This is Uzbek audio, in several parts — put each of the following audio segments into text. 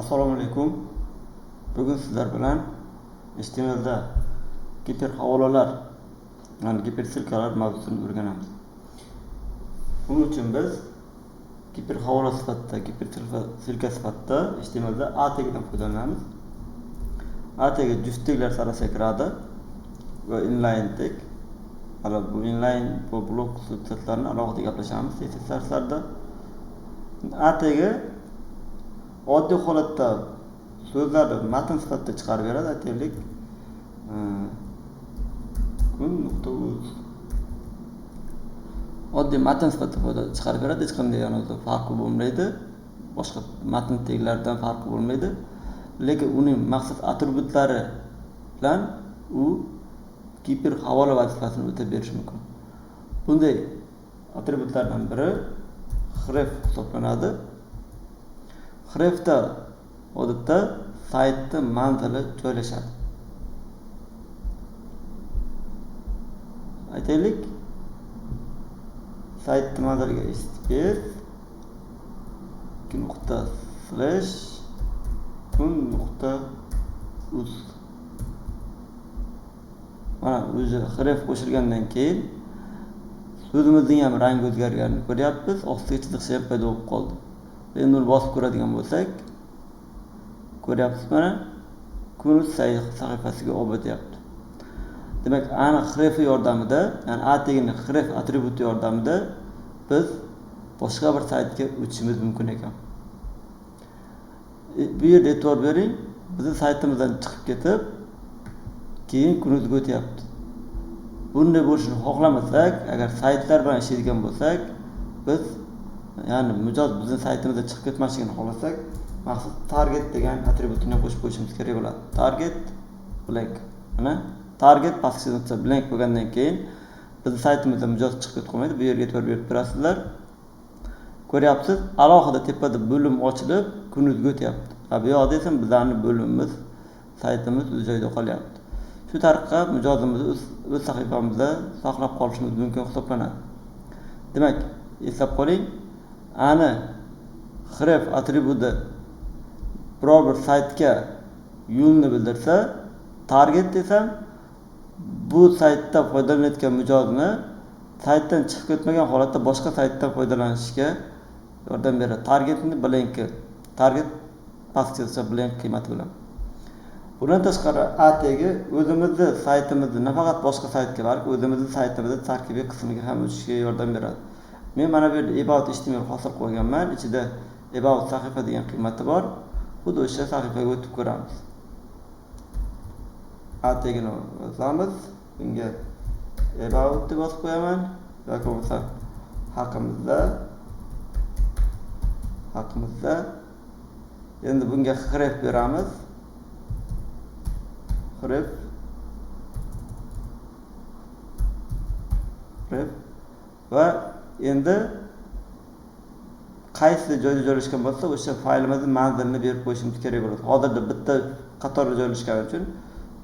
Assalomu alaykum. Bugun sizlar bilan HTMLda giperhavolalar, ya'ni gipersilkalar mavzusini o'rganamiz. Buning uchun biz giperhavola sifatida, gipersilka sifatida HTMLda a tagidan foydalanamiz. A tagi juftliklar sarasiga kiradi va inline tag. Bu inline va blok xususiyatlarini alohida gaplashamiz CSS darslarda. A tagi oddiy holatda so'zlarni matn sifatida chiqarib beradi. Aytaylik, kun.uz oddiy matn sifatida chiqarib beradi. Hech qanday farqi bo'lmaydi. Boshqa matn taglaridan farqi bo'lmaydi. Lekin uning maqsad atributlari bilan u giperhavola vazifasini o'tab berishi mumkin. Bunday atributlardan biri href hisoblanadi. Hrefda odatda saytni manzili joylashadi. Aytaylik, saytni manziliga https://kun.uz. Mana o'zi href qo'shilgandan keyin so'zimizning ham rangi o'zgarganini ko'ryapmiz. Ostiga chiziqcha ham paydo bo'lib qoldi. Endi uni bosib ko'radigan bo'lsak, ko'ryapsiz, mana kun.uz sahifasiga olib o'tyapti. Demak, ana href yordamida, ya'ni a tagining href atributi yordamida biz boshqa bir saytga o'tishimiz mumkin ekan. Bu yerda e'tibor bering, bizning saytimizdan chiqib ketib, keyin kun.uzga o'tyapti. Bunday bo'lishini xohlamasak, agar saytlar bilan ishlaydigan bo'lsak, biz ya'ni mijoz bizning saytimizda chiqib ketmasligini xohlasak, maqsad target degan atributini qo'shib qo'yishimiz kerak bo'ladi. Target blank. Mana target pastga blank bo'lgandan keyin bizning saytimizda mijoz chiqib ketmaydi. Bu yerga e'tibor berib turasizlar. Ko'ryapsiz, alohida tepada bo'lim ochilib, kun.uzga o'tyapti. Bu yoqda esa bizning bo'limimiz, saytimiz o'z joyida qolyapti. Shu tariqa mijozimizni o'z sahifamizda saqlab qolishimiz mumkin hisoblanadi. Demak, eslab qoling, ani href atributi biror bir saytga yo'lni bildirsa, target desam, bu saytda foydalanayotgan mijozni saytdan chiqib ketmagan holatda boshqa saytdan foydalanishga yordam beradi. Targetni blank, target pastga blank qiymati bilan. Bundan tashqari a tagi o'zimizning saytimizni nafaqat boshqa saytga, balki o'zimizning saytimizning tarkibiy qismiga ham o'tishga yordam beradi. Men mana bu yerda about html hosil qo'yganman. Ichida about sahifa degan qiymati bor. Xuddi o'sha sahifaga o'tib ko'ramiz. A tagini yozamiz. Bunga about deb yozib qo'yaman. Yoki bo'lmasa haqimizda. Endi bunga href beramiz. Href va endi qaysi joyda joylashgan bo'lsa, o'sha faylimizning manzilini berib qo'yishimiz kerak bo'ladi. Hozirda bitta qatorda joylashgani uchun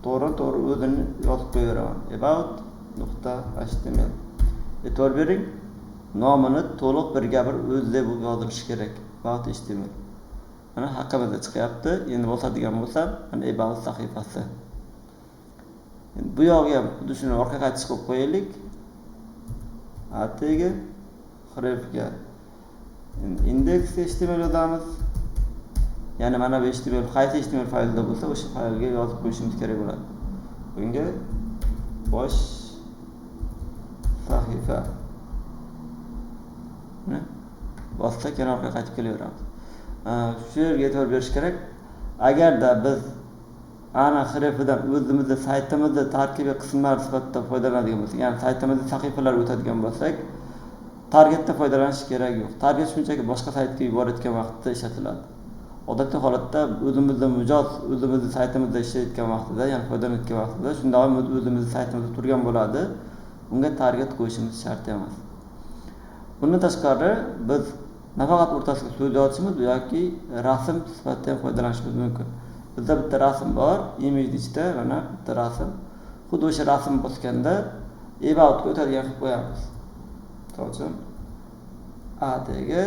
to'g'ri o'zini yozib qo'yaveraman. about.html. E'tibor bering, nomini to'liq birga bir o'zida bo'lib yozilishi kerak. about.html. Mana haqimizda chiqyapti. Endi bosadigan bo'lsam, mana about sahifasi. Bu yog'iga xuddi shuni orqa qaytish qilib qo'yaylik. A tagi hrefga index.html yozamiz. Ya'ni mana bu html qaysi html faylida bo'lsa, o'sha faylga yozib qo'yishimiz kerak bo'ladi. Bunga bosh sahifa. Mana boshqa yana orqaga qaytib kelaveramiz. Shu yerga e'tibor berish kerak. Agarda biz ana hrefidan o'zimizning saytimizning tarkibiy qismlari sifatida foydalanadigan bo'lsak, ya'ni saytimizda sahifalar o'tadigan bo'lsak, targetdan foydalanish kerak yo'q. Target shunchaki boshqa saytga yuborayotgan vaqtda ishlatiladi. Odatda holatda o'zimizning mijoz o'zimizning saytimizda ishlayotgan vaqtida, ya'ni foydalanayotgan vaqtida shunday o'zimizning saytimizda turgan bo'ladi. Unga target qo'yishimiz shart emas. Bundan tashqari biz nafaqat o'rtasiga so'z yozishimiz yoki rasm sifatida ham foydalanishimiz mumkin. Bizda bitta rasm bor, image ichida mana bitta rasm. Xuddi o'sha rasm bosganda about ga o'tadigan qilib qo'yamiz. Misol A tagi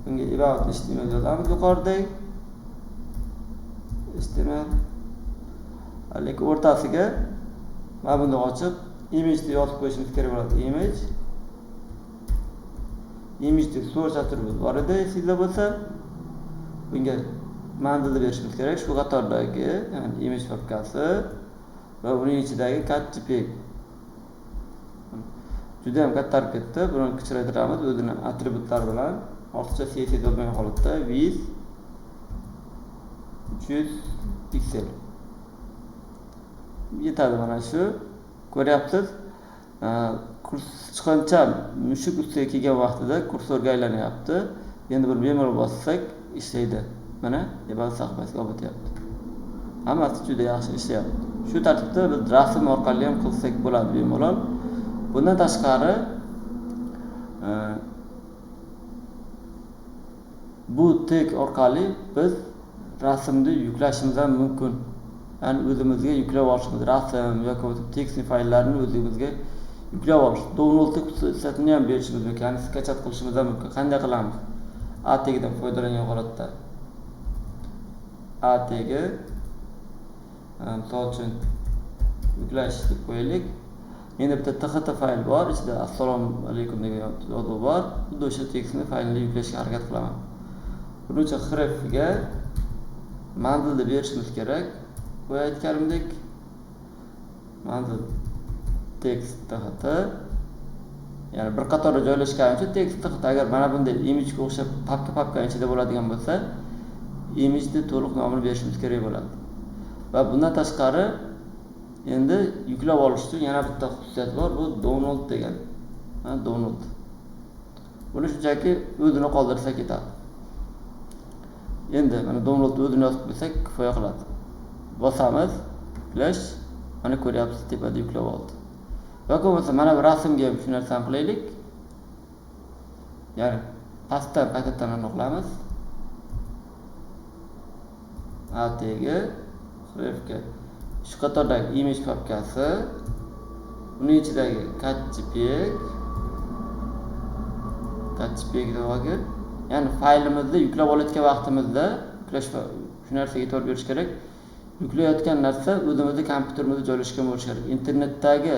bunga about html yozamiz yuqoridagi. HTML. Lekin o'rtasiga mana bunday ochib image deb yozib qo'yishimiz kerak bo'ladi. Image deb so'z atributi bor edi, sizda bo'lsa bunga manzilni berishimiz kerak. Shu qatordagi, ya'ni image papkasi va uning ichidagi JPEG. Juda ham katta olib ketdi. Buni kichiraytiramiz o'zini atributlari bilan. Ortiqcha CSS bo'lmagan holatda width 300 piksel. Yetadi mana shu. Ko'ryapsiz? Kurs chiqancha mushuk ustiga kelgan vaqtida kursorga aylanyapti. Endi bir bemalol bossak ishlaydi. Mana e'lon sahifasiga olib o'tyapti. Hammasi juda yaxshi ishlayapti. Shu tartibda biz rasm orqali ham qilsak bo'ladi bemalol. Bundan tashqari bu tek orqali biz rasmni yuklashimiz ham mumkin. Ya'ni o'zimizga yuklab olishimiz, rasm yoki tekst fayllarni o'zimizga yuklab olish. Download xususiyatini ham berishimiz mumkin. Ya'ni sketchat qilishimiz ham mumkin. Qanday qilamiz? A tagidan foydalangan holatda A tagi misol uchun yuklash deb qo'yaylik. Menda bitta TXT fayl bor, ichida assalomu alaykum degan yozuv bor. Xuddi o'sha tekstni faylni yuklashga harakat qilaman. Buning uchun hrefga manzilni berishimiz kerak. Boya aytganimdek, manzil text TXT, ya'ni bir qatorda joylashgani uchun text TXT. Agar mana bunday imagega o'xshab papka ichida bo'ladigan bo'lsa, imageni to'liq nomini berishimiz kerak bo'ladi. Va bundan tashqari endi yuklab olish uchun yana bitta xususiyat bor, bu download degan. Download. Buni shunchaki o'zini qoldirsa ketadi. Endi mana download o'zini yozib qo'ysak kifoya qiladi. Bosamiz, yuklash, mana ko'ryapsiz tepada yuklab oldi. Yoki bo'lmasa mana bu rasmga ham shu narsani qilaylik. Ya'ni pastdan qaytadan aniqlamiz. ATga, hrefga shu qatordagi image papkasi, uning ichidagi JPEG degani, ya'ni faylimizni yuklab olayotgan vaqtimizda shu narsaga e'tibor berish kerak. Yuklayotgan narsa o'zimizning kompyuterimizda joylashgan bo'lishi kerak. Internetdagi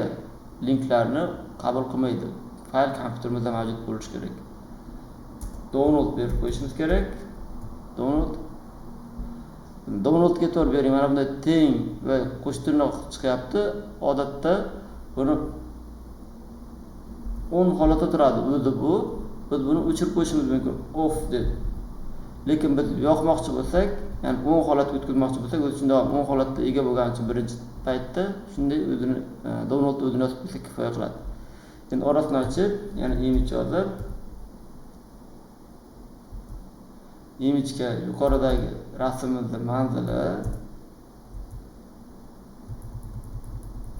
linklarni qabul qilmaydi. Fayl kompyuterimizda mavjud bo'lishi kerak. Download berib qo'yishimiz kerak. Downloadga e'tibor bering. Mana bunday teng va qo'shtirnoq chiqyapti. Odatda buni 10 holatda turadi. O'zi bu. Biz buni o'chirib qo'yishimiz mumkin. Off deb. Lekin biz yoqmoqchi bo'lsak, ya'ni 10 holatga o'tkazmoqchi bo'lsak, o'zi shunday 10 holatda ega bo'lgani uchun birinchi paytda shunday o'zini download o'zini yozib qo'ysak kifoya qiladi. Endi orasini ochib, ya'ni image yozib, imagega yuqoridagi rasmimizning manzili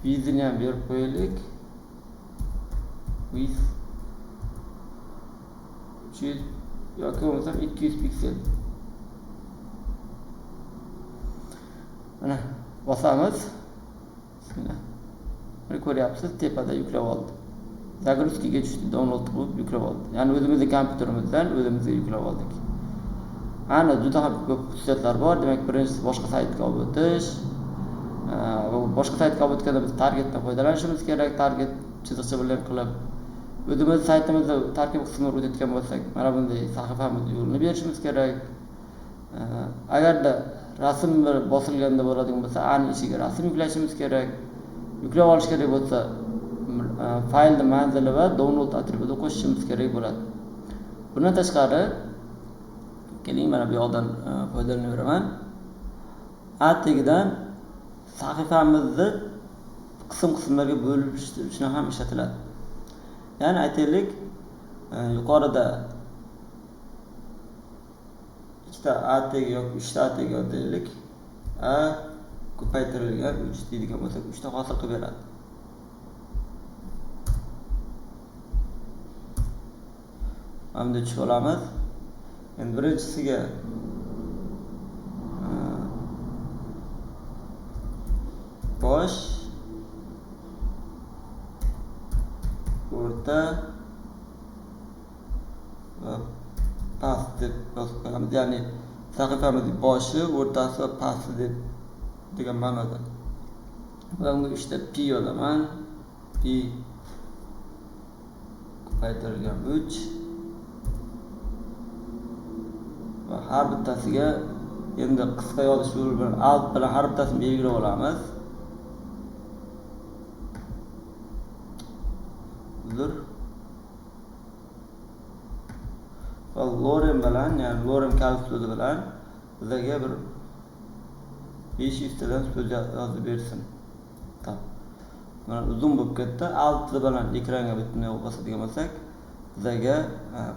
width'ini ham berib qo'yaylik. Width 300 yoki bo'lmasa 200 piksel. Mana bosamiz. Mana ko'ryapsiz, tepada yuklab oldi. Загрузкаga tushdi, download qilib yuklab oldi. Ya'ni o'zimizning kompyuterimizdan o'zimizga yuklab oldik. Ana juda ham ko'p xususiyatlar bor. Demak, birinchisi boshqa saytga olib o'tish. Boshqa saytga olib o'tganda biz targetdan foydalanishimiz kerak. Target chiziqcha bilan qilib o'zimiz saytimizda tarkib qismini o'tayotgan bo'lsak, mana bunday sahifamizga yo'lni berishimiz kerak. Agarda rasm bosilganda bo'ladigan bo'lsa, ani ichiga rasm yuklashimiz kerak. Yuklab olish kerak bo'lsa, faylning manzili va download atributini qo'shishimiz kerak bo'ladi. Bundan tashqari, keling mana bu yoqdan foydalanaveraman. A tagidan sahifamizni qism-qismlarga bo'lish uchun ham ishlatiladi. Ya'ni aytaylik, yuqorida ikkita A tag yoki 3 ta A tag yozaylik. A ko'paytirilgan 3 deydigan bo'lsak, 3 ta hosil qilib beradi. Hamda tushib olamiz. Endi birinchisiga bosh, o'rta va past deb yozib qo'yamiz. Ya'ni sahifamizning boshi, o'rtasi va pasti degan ma'noda. Va unga 3 ta p yozaman. P ko'paytirilgan 3 va har bittasiga endi qisqa yozish yo'li bilan alt bilan har bittasini belgilab olamiz. Va lorem bilan, ya'ni lorem kalkulyutori bilan bizga bir 500 tadan so'z yozib bersin. Mana uzun bo'lib ketdi. Alt bilan ekranga butunlay bosadigan bo'lsak, bizga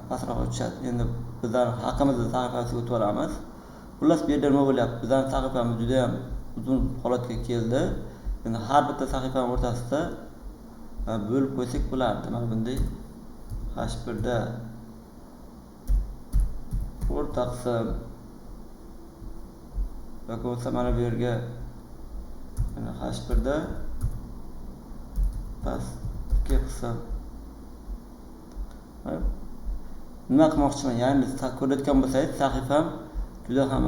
pastroq tushadi. Endi bizlar haqimizda sahifasiga o'tib olamiz. Xullas bu yerda nima bo'lyapti? Bizning sahifamiz juda ham uzun holatga keldi. Endi har bitta sahifaning o'rtasida bo'lib qo'ysak bo'lardi. Mana bunday H1 da o'rta qism yoki bo'lsa mana bu yerga mana H1 da pastki qism. Nima qilmoqchiman? Ya'ni ko'rayotgan bo'lsangiz, sahifam juda ham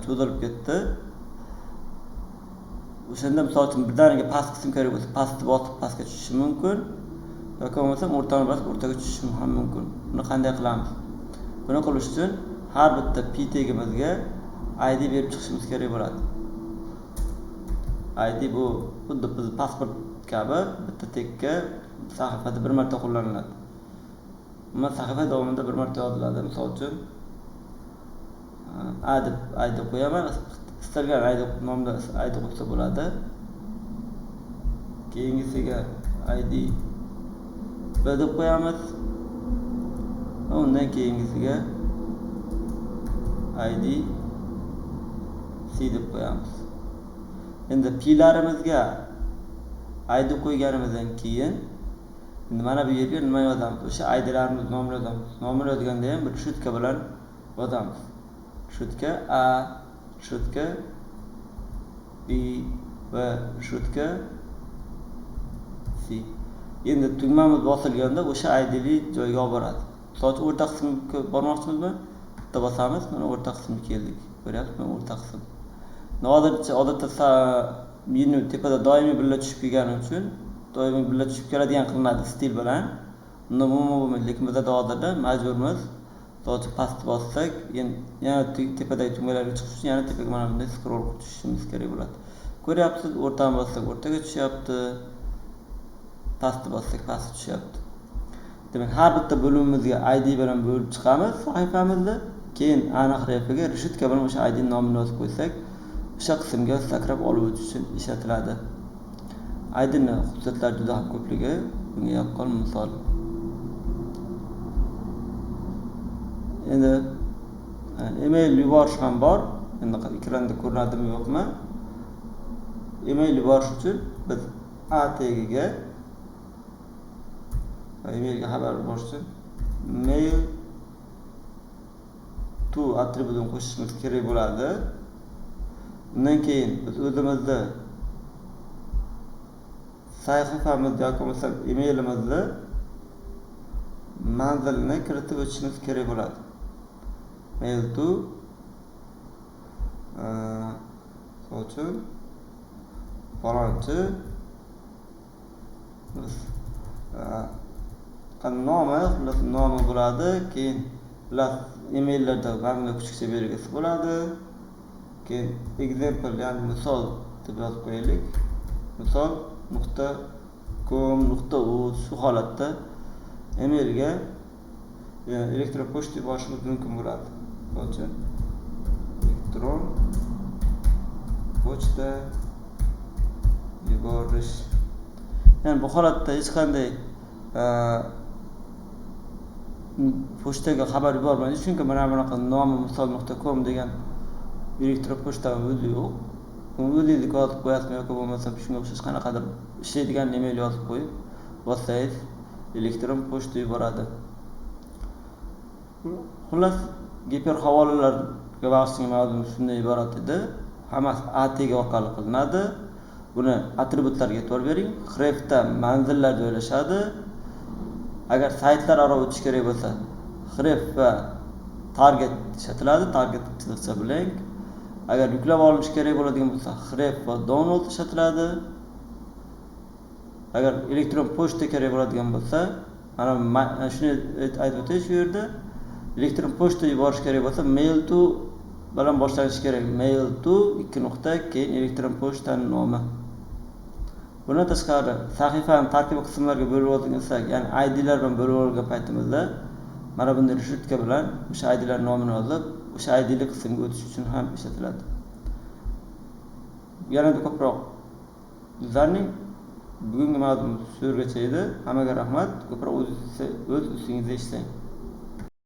cho'zilib ketdi. O'shanda misol uchun birdaniga past qism kerak bo'lsa, pastni bosib pastga tushishi mumkin. Yoki bo'lmasa o'rtani bosib o'rtaga tushishi ham mumkin. Buni qanday qilamiz? Buni qilish uchun har bitta p tegimizga ID berib chiqishimiz kerak bo'ladi. ID bu xuddi biz pasport kabi bitta tekka sahifada bir marta qo'llaniladi. Mana sahifa davomida bir marta yoziladi. Misol uchun A deb qo'yaman. Istalgan nomda ID qo'ysa bo'ladi. Keyingisiga ID B deb qo'yamiz. Undan keyingisiga ID C deb qo'yamiz. Endi p'larimizga ID qo'yganimizdan keyin mana bu yerga nima yozamiz? O'sha IDlarimiz nomini yozamiz. Nomini yozganda ham bir shutka bilan yozamiz. Shutka A, shutka B va shutka C. Endi tugmamiz bosilganda o'sha IDli joyga olib boradi. So'ng o'rta qismga bormoqchimizmi? Bitta bosamiz, mana o'rta qismga keldik. Ko'ryapsizmi? Mana o'rta qism. Odatda menu tepada doimiy billa tushib kelgani uchun doimiy billa tushib keladigan qilinadi stil bilan. Unda umuman bo'lmaydi, lekin bizda hozirda majburmiz. So'ng pastni bossak, yana tepadagi tugmalarga chiqish uchun yana tepaga mana bunday scroll qilib tushishimiz kerak bo'ladi. Ko'ryapsiz, o'rtani bossak o'rtaga tushyapti. Pastni bossak pastga tushyapti. Demak, har bitta bo'limimizga ID bilan bo'lib chiqamiz sahifamizni. Keyin aniq refiga rishitka bilan o'sha ID nomini yozib qo'ysak, o'sha qismga sakrab olib o'tish uchun ishlatiladi. IDni xususiyatlari juda ham ko'pligi. Bunga yaqqol misol. Endi email yuborish ham bor. Endi ekranda ko'rinadimi yo'qmi? Email yuborish uchun biz A tagiga emailga xabar yuborish uchun mail to atributini qo'shishimiz kerak bo'ladi. Undan keyin biz o'zimizni sahifamizni yoki bo'lmasa emailimizni manzilini kiritib o'tishimiz kerak bo'ladi. Mail to uchun falonchi nomi bo'ladi. Keyin emaillarda mana kuchukcha belgisi bo'ladi. Keyin example, ya'ni misol deb yozib qo'yaylik. misol.com.uz shu holatda emailga elektron pochta yuborishimiz mumkin bo'ladi. Uchun elektron pochta yuborish. Ya'ni bu holatda hech qanday pochtaga xabar yubormaydi, chunki mana bunaqa nomi misol.com degan elektron pochta o'zi yo'q. Uni o'zingiz yozib qo'yasizmi yoki bo'lmasa shunga o'xshash qanaqadir ishlaydigan email yozib qo'yib bossangiz elektron pochta yuboradi. Xullas, giper havolalarga bag'ishlangan mavzuimiz shunday iborat edi. Hammasi ATG orqali qilinadi. Buni atributlarga e'tibor bering. Hrefda manzillar joylashadi. Agar saytlar aro o'tish kerak bo'lsa, href va target ishlatiladi, target chiziqcha blank. Agar yuklab olinish kerak bo'ladigan bo'lsa, href va download ishlatiladi. Agar elektron pochta kerak bo'ladigan bo'lsa, mana shuni aytib o'tay shu yerda. Elektron pochta yuborish kerak bo'lsa, mail to bilan boshlanishi kerak. Mail to 2 nuqta keyin elektron pochtaning nomi. Bundan tashqari, sahifani tarkibiy qismlarga bo'lib olsak, ya'ni ID'lar bilan bo'lib olgan paytimizda mana bunday rujutka bilan o'sha ID'lar nomini yozib, o'sha ID'li qismga o'tish uchun ham ishlatiladi. Yanada ko'proq sizlarning bugungi mavzuimiz shu yergacha edi. Hammaga rahmat. Ko'proq o'z ustingizda ishlang.